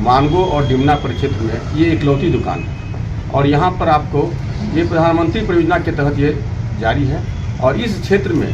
मानगो और डिमना परिक्षेत्र में ये इकलौती दुकान है और यहाँ पर आपको ये प्रधानमंत्री परियोजना के तहत ये जारी है। और इस क्षेत्र में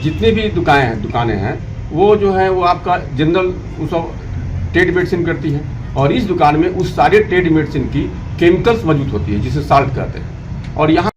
जितनी भी दुकानें हैं वो जो है वो आपका जनरल सब ट्रेड मेडिसिन करती है और इस दुकान में उस सारे ट्रेड मेडिसिन की केमिकल्स मौजूद होती है जिसे साल्ट कहते हैं। और यहाँ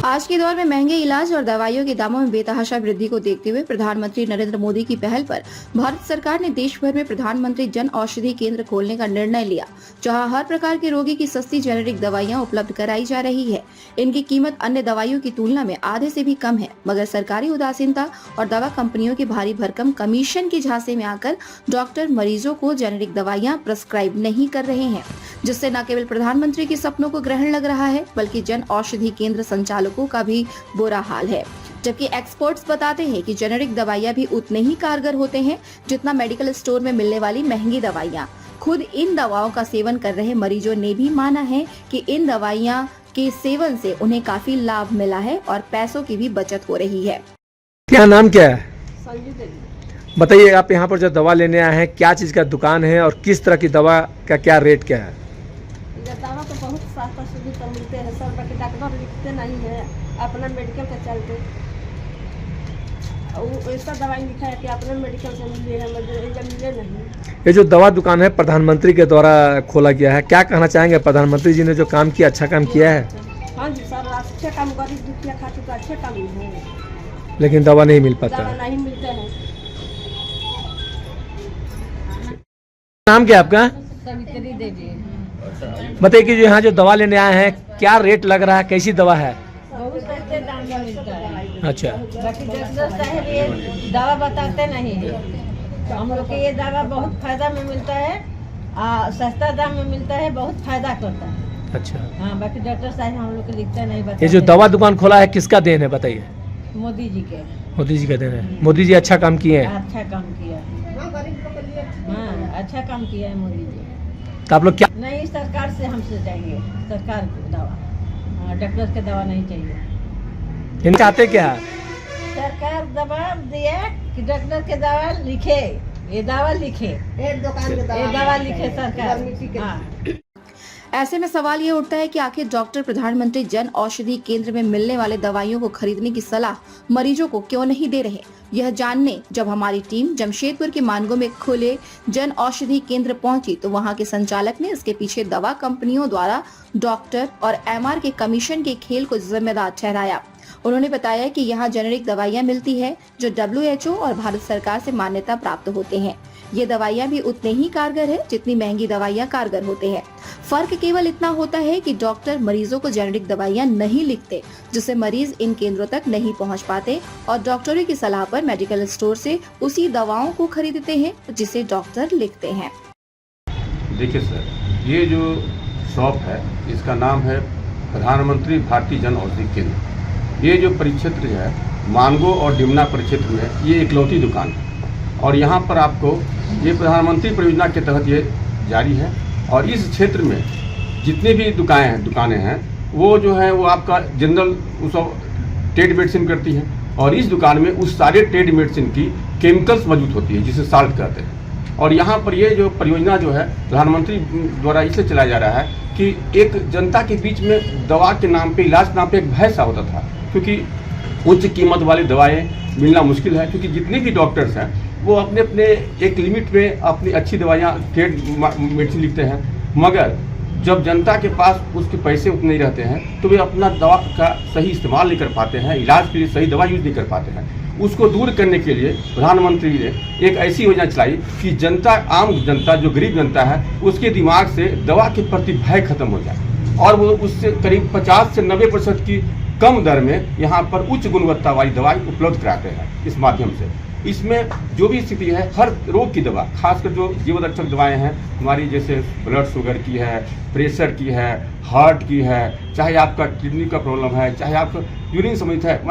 आज के दौर में महंगे इलाज और दवाइयों के दामों में बेतहाशा वृद्धि को देखते हुए प्रधानमंत्री नरेंद्र मोदी की पहल पर भारत सरकार ने देश भर में प्रधानमंत्री जन औषधि केंद्र खोलने का निर्णय लिया, जहां हर प्रकार के रोगी की सस्ती जेनेरिक दवाइयां उपलब्ध कराई जा रही है। इनकी कीमत अन्य दवाइयों की तुलना में आधे से भी कम है, मगर सरकारी उदासीनता और दवा कंपनियों की भारी भरकम कमीशन के झांसे में आकर डॉक्टर मरीजों को जेनेरिक दवाइयां प्रिस्क्राइब नहीं कर रहे हैं, जिससे न केवल प्रधानमंत्री के सपनों को ग्रहण लग रहा है बल्कि जन औषधि केंद्र संचालकों का भी बुरा हाल है। जबकि एक्सपर्ट्स बताते हैं कि जेनेरिक दवाइयां भी उतने ही कारगर होते हैं जितना मेडिकल स्टोर में मिलने वाली महंगी दवाइयां। खुद इन दवाओं का सेवन कर रहे मरीजों ने भी माना है कि इन दवाइयां के सेवन से उन्हें काफी लाभ मिला है और पैसों की भी बचत हो रही है। क्या नाम क्या है? संजू देवी। बताइए, आप यहाँ पर जो दवा लेने आए हैं, क्या चीज़ का दुकान है और किस तरह की दवा का क्या रेट क्या है? दवा तो बहुत सस्ता सुविधा मिलते हैं सर, बाकी डॉक्टर लिखते नहीं है अपना मेडिकल के चलते। ऐसा दवाई लिखा है कि अपना मेडिकल से मिले हैं, मिले नहीं। ये जो दवा दुकान है प्रधानमंत्री के द्वारा खोला गया है, क्या कहना चाहेंगे? प्रधानमंत्री जी ने जो काम किया, अच्छा काम किया है। हाँ जी सर, अच्छे काम, गरीब दुखिया खातिर तो अच्छे काम है, लेकिन दवा नहीं मिल पाता। दवा नहीं मिलते हैं। नाम क्या है आपका? सवित्री देवी। बताइए कि जो यहाँ जो दवा लेने आए हैं, क्या रेट लग रहा है, कैसी दवा है? बहुत सस्ते दाम में मिलता है। अच्छा, बाकी डॉक्टर साहब ये दवा बताते नहीं है। हम लोग के ये दवा बहुत फायदा में मिलता है, सस्ता दाम में मिलता है, बहुत फायदा करता है। अच्छा। हाँ, बाकी डॉक्टर साहब हम लोग को लिखते नहीं, बताते। ये जो दवा दुकान खोला है किसका देन है, बताइए? मोदी जी के। मोदी जी का देन है। मोदी जी अच्छा काम किए हैं। अच्छा काम किया है। हाँ, अच्छा काम किया है मोदी जी। तो आप लोग क्या नहीं, सरकार से हमसे चाहिए, सरकार को दवा, डॉक्टर के दवा नहीं चाहिए। इन चाहते क्या? सरकार दवा दिए कि डॉक्टर के दवा लिखे, ये दवा लिखे, ये दवा लिखे सरकार। हाँ। ऐसे में सवाल ये उठता है कि आखिर डॉक्टर प्रधानमंत्री जन औषधि केंद्र में मिलने वाले दवाइयों को खरीदने की सलाह मरीजों को क्यों नहीं दे रहे। यह जानने जब हमारी टीम जमशेदपुर के मानगो में खुले जन औषधि केंद्र पहुंची तो वहां के संचालक ने इसके पीछे दवा कंपनियों द्वारा डॉक्टर और एमआर के कमीशन के खेल को जिम्मेदार ठहराया। उन्होंने बताया कि यहाँ जेनेरिक दवाइयाँ मिलती है जो WHO और भारत सरकार से मान्यता प्राप्त होते हैं। ये दवाइयाँ भी उतने ही कारगर है जितनी महंगी दवाइयाँ कारगर होते हैं। फर्क केवल इतना होता है कि डॉक्टर मरीजों को जेनेरिक दवाइयाँ नहीं लिखते, जिससे मरीज इन केंद्रों तक नहीं पहुँच पाते और डॉक्टरों की सलाह पर मेडिकल स्टोर से उसी दवाओं को खरीदते हैं जिसे डॉक्टर लिखते हैं। देखिए सर, ये जो शॉप है इसका नाम है प्रधानमंत्री भारतीय जन औषधि केंद्र। ये जो परिक्षेत्र है मानगो और डिमना परिक्षेत्र में ये इकलौती दुकान है और यहाँ पर आपको ये प्रधानमंत्री परियोजना के तहत ये जारी है। और इस क्षेत्र में जितनी भी दुकानें हैं वो जो है वो आपका जनरल सब ट्रेड मेडिसिन करती है और इस दुकान में उस सारे ट्रेड मेडिसिन की केमिकल्स मौजूद होती है जिसे साल्ट कहते हैं। और यहाँ पर ये जो परियोजना जो है प्रधानमंत्री द्वारा इसलिए चलाया जा रहा है कि एक जनता के बीच में दवा के नाम पे, इलाज के नाम पे एक भय सा होता था, क्योंकि उच्च कीमत वाली दवाएं मिलना मुश्किल है। क्योंकि जितने भी डॉक्टर्स हैं वो अपने अपने एक लिमिट में अपनी अच्छी दवाइयाँ ट्रेड मेडिसिन लिखते हैं, मगर जब जनता के पास उसके पैसे उतने नहीं रहते हैं तो वे अपना दवा का सही इस्तेमाल नहीं कर पाते हैं, इलाज के लिए सही दवा यूज नहीं कर पाते हैं। उसको दूर करने के लिए प्रधानमंत्री ने एक ऐसी योजना चलाई कि जनता, आम जनता, जो गरीब जनता है, उसके दिमाग से दवा के प्रति भय खत्म हो जाए और वो उससे करीब 50 से 90% की कम दर में यहाँ पर उच्च गुणवत्ता वाली दवाई उपलब्ध कराते हैं। इस माध्यम से इसमें जो भी स्थिति है, हर रोग की दवा, खासकर जो जीवन रक्षक दवाएं हैं हमारी, जैसे ब्लड शुगर की है, प्रेशर की है, हार्ट की है, चाहे आपका किडनी का प्रॉब्लम है, चाहे आपका यूरिन संबंधित है,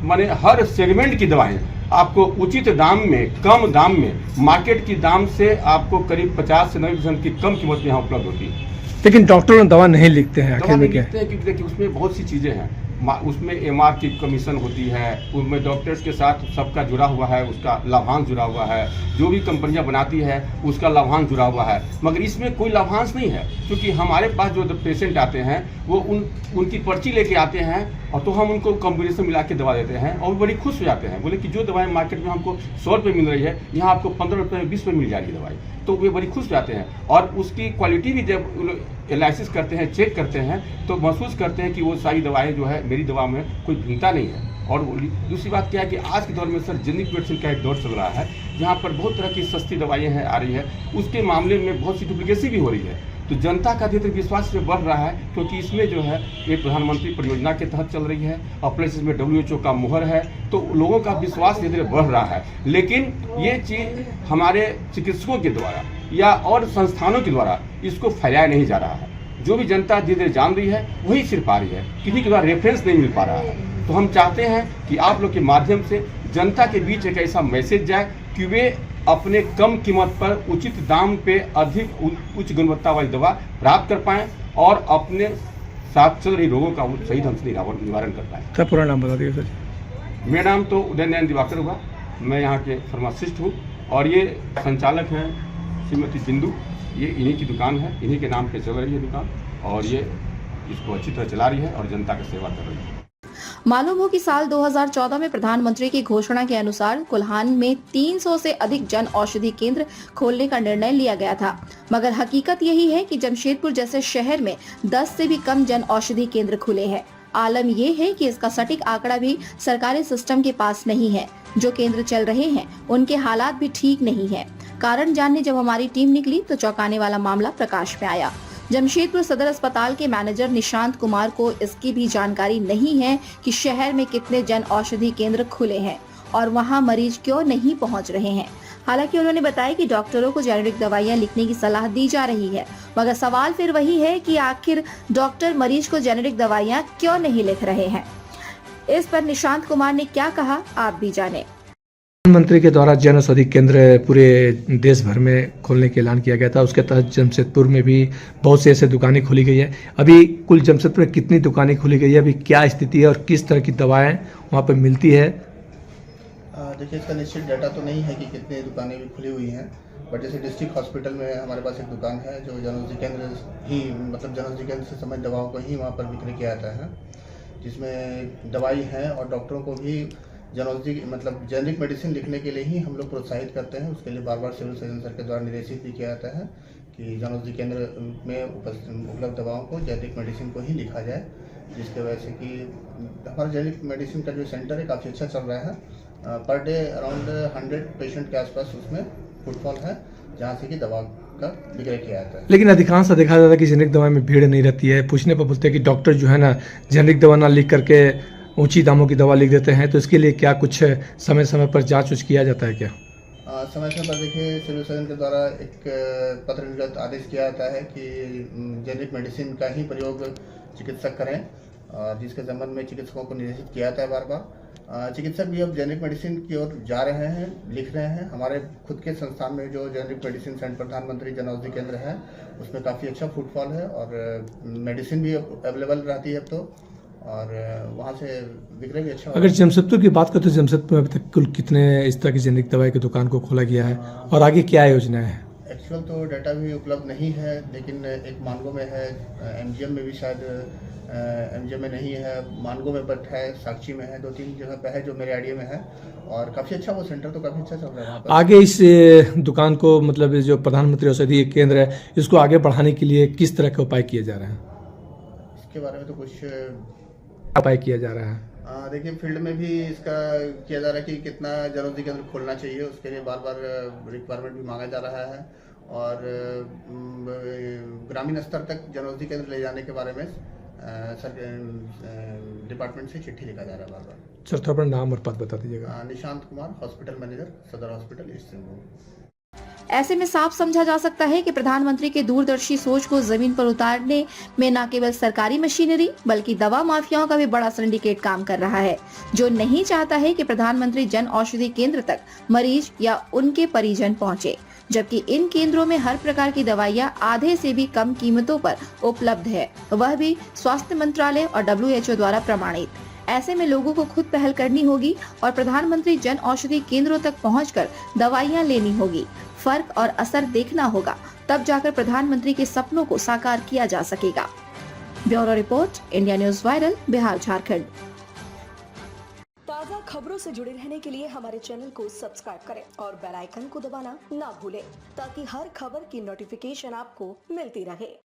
माने हर सेगमेंट की दवाएं आपको उचित दाम में, कम दाम में, मार्केट की दाम से आपको करीब 50 से 90% की कम कीमत में यहाँ उपलब्ध होती है। लेकिन डॉक्टर दवा नहीं लिखते हैं, आखिर में क्या है? क्योंकि देखिए उसमें बहुत सी चीज़ें हैं, उसमें एमआर की कमीशन होती है, उसमें डॉक्टर्स के साथ सबका जुड़ा हुआ है, उसका लाभांश जुड़ा हुआ है, जो भी कंपनियां बनाती है उसका लाभांश जुड़ा हुआ है। मगर इसमें कोई लाभांश नहीं है, क्योंकि हमारे पास जो पेशेंट आते हैं वो उनकी पर्ची लेके आते हैं और तो हम उनको कॉम्बिनेशन मिला के दवा देते हैं और बड़ी खुश हो जाते हैं। बोले कि जो दवाई मार्केट में हमको 100 रुपये मिल रही है, यहाँ आपको 15 रुपये 20 रुपये मिल जाएगी दवाई, तो वे बड़ी खुश हो जाते हैं। और उसकी क्वालिटी भी जब एनालिसिस करते हैं, चेक करते हैं, तो महसूस करते हैं कि वो सारी दवाएं जो है मेरी दवा में कोई भिन्नता नहीं है। और दूसरी बात क्या है कि आज के दौर में सर जेनरिक मेडिसिन का एक दौर चल रहा है, जहाँ पर बहुत तरह की सस्ती दवाइयाँ हैं आ रही है, उसके मामले में बहुत सी डुप्लीकेसी भी हो रही है। तो जनता का धीरे विश्वास में बढ़ रहा है, क्योंकि इसमें जो है ये प्रधानमंत्री परियोजना के तहत चल रही है और प्लस इसमें WHO का मुहर है, तो लोगों का विश्वास धीरे धीरे बढ़ रहा है। लेकिन ये चीज़ हमारे चिकित्सकों के द्वारा या और संस्थानों के द्वारा इसको फैलाया नहीं जा रहा है। जो भी जनता धीरे धीरे जान रही है वही सिर्फ आ रही है, किसी के द्वारा रेफरेंस नहीं मिल पा रहा है। तो हम चाहते हैं कि आप लोग के माध्यम से जनता के बीच एक ऐसा मैसेज जाए कि वे अपने कम कीमत पर उचित दाम पे अधिक उच्च गुणवत्ता वाली दवा प्राप्त कर पाएं और अपने साथ चल रही रोगों का सही ढंग से निवारण कर पाएं। क्या पूरा नाम बता दिए सर? मेरा नाम तो उदय नारायण दिवाकर हुआ, मैं यहाँ के फार्मासिस्ट हूँ और ये संचालक हैं श्रीमती बिंदु, ये इन्हीं की दुकान है, इन्हीं के नाम पे चल रही है दुकान और ये इसको अच्छी तरह चला रही है और जनता की सेवा कर रही है। मालूम हो कि साल 2014 में प्रधानमंत्री की घोषणा के अनुसार कोल्हान में 300 से अधिक जन औषधि केंद्र खोलने का निर्णय लिया गया था, मगर हकीकत यही है कि जमशेदपुर जैसे शहर में 10 से भी कम जन औषधि केंद्र खुले हैं। आलम ये है कि इसका सटीक आंकड़ा भी सरकारी सिस्टम के पास नहीं है। जो केंद्र चल रहे हैं उनके हालात भी ठीक नहीं है। कारण जानने जब हमारी टीम निकली तो चौंकाने वाला मामला प्रकाश में आया। जमशेदपुर सदर अस्पताल के मैनेजर निशांत कुमार को इसकी भी जानकारी नहीं है कि शहर में कितने जन औषधि केंद्र खुले हैं और वहां मरीज क्यों नहीं पहुंच रहे हैं। हालांकि उन्होंने बताया कि डॉक्टरों को जेनेरिक दवाइयां लिखने की सलाह दी जा रही है, मगर सवाल फिर वही है कि आखिर डॉक्टर मरीज को जेनेरिक दवाइयां क्यों नहीं लिख रहे हैं। इस पर निशांत कुमार ने क्या कहा, आप भी जाने। प्रधानमंत्री के द्वारा जन औषधि केंद्र पूरे देश भर में खोलने का ऐलान किया गया था। उसके तहत जमशेदपुर में भी बहुत सी ऐसे दुकानें खोली गई है। अभी कुल जमशेदपुर में कितनी दुकानें खोली गई है, अभी क्या स्थिति है और किस तरह की दवाएं वहाँ पर मिलती है? देखिए, इसका निश्चित डाटा तो नहीं है कि कितनी दुकानें भी खुली हुई हैं, बट जैसे डिस्ट्रिक्ट हॉस्पिटल में हमारे पास एक दुकान है जो जन औषधि केंद्र ही मतलब जन औषधि केंद्र से संबंधित दवाओं को ही वहाँ पर विक्रय किया जाता है, जिसमें दवाई है और डॉक्टरों को भी जन औषधि मतलब जेनरिक मेडिसिन लिखने के लिए ही हम लोग प्रोत्साहित करते हैं। उसके लिए बार बार सिविल सर्जन सर के द्वारा निर्देशित भी किया जाता है कि जन औषधि केंद्र में उपलब्ध दवाओं को जेनरिक मेडिसिन को ही लिखा जाए, जिसके वजह से कि हमारा जेनरिक मेडिसिन का जो सेंटर है काफ़ी अच्छा चल रहा है। पर डे अराउंड 100 पेशेंट के आसपास उसमें फुटफॉल है, जहाँ से कि दवा का विक्रय किया जाता है। लेकिन अधिकांश देखा जाता है कि जेनरिक दवा में भीड़ नहीं रहती है। पूछने पर बोलते हैं कि डॉक्टर जो है ना जेनरिक दवा ना लिख करके ऊंची दामों की दवा लिख देते हैं, तो इसके लिए क्या कुछ समय समय पर जांच उच किया जाता है क्या? समय समय पर देखिए सिविल सर्जन के द्वारा एक पत्र निर्गत आदेश किया जाता है कि जेनरिक मेडिसिन का ही प्रयोग चिकित्सक करें, जिसके संबंध में चिकित्सकों को निर्देशित किया जाता है बार बार। चिकित्सक भी अब जेनरिक मेडिसिन की ओर जा रहे हैं, लिख रहे हैं। हमारे खुद के संस्थान में जो जेनरिक मेडिसिन सेंटर प्रधानमंत्री जन औषधि केंद्र है उसमें काफ़ी अच्छा फुटफॉल है और मेडिसिन भी अवेलेबल रहती है अब तो, और वहाँ से विक्रय भी अच्छा। अगर जमशेदपुर की बात करें तो जमशेदपुर में अभी तक कुल कितने इस तरह की जेनरिक दवाई की दुकान को खोला गया है और आगे क्या योजना है? एक्चुअल तो डाटा भी उपलब्ध नहीं है, लेकिन एक मानगो में है, MGM में भी शायद MGM में नहीं है, मानगो में बट है, साक्षी में है, 2-3 जगह पे है जो मेरे आइडिया में है और काफ़ी अच्छा वो सेंटर तो काफ़ी अच्छा चल रहा है वहाँ पर। आगे इस दुकान को मतलब जो प्रधानमंत्री औषधि केंद्र है इसको आगे बढ़ाने के लिए किस तरह के उपाय किए जा रहे हैं? इसके बारे में तो कुछ उपाय किया जा रहा है। देखिए फील्ड में भी इसका किया जा रहा है कि कितना जन औषधि केंद्र खोलना चाहिए, उसके लिए बार बार रिक्वायरमेंट भी मांगा जा रहा है और ग्रामीण स्तर तक जन औषधि केंद्र ले जाने के बारे में सर डिपार्टमेंट से चिट्ठी लिखा जा रहा है बार बार। सर थोड़ा अपना नाम और पद बता दीजिएगा। निशांत कुमार, हॉस्पिटल मैनेजर, सदर हॉस्पिटल ईस्ट सिंहभूम। ऐसे में साफ समझा जा सकता है कि प्रधानमंत्री के दूरदर्शी सोच को जमीन पर उतारने में न केवल सरकारी मशीनरी बल्कि दवा माफियाओं का भी बड़ा सिंडिकेट काम कर रहा है, जो नहीं चाहता है कि प्रधानमंत्री जन औषधि केंद्र तक मरीज या उनके परिजन पहुंचे, जबकि इन केंद्रों में हर प्रकार की दवाइयां आधे से भी कम कीमतों पर उपलब्ध है, वह भी स्वास्थ्य मंत्रालय और WHO द्वारा प्रमाणित। ऐसे में लोगों को खुद पहल करनी होगी और प्रधानमंत्री जन औषधि केंद्रों तक पहुंचकर दवाइयां लेनी होगी। फर्क और असर देखना होगा, तब जाकर प्रधानमंत्री के सपनों को साकार किया जा सकेगा। Bureau report, India news viral, Bihar Jharkhand. ताज़ा खबरों से जुड़े रहने के लिए हमारे चैनल को सब्सक्राइब करें और बेल आइकन को दबाना ना भूलें, ताकि हर खबर की नोटिफिकेशन आपको मिलती रहे।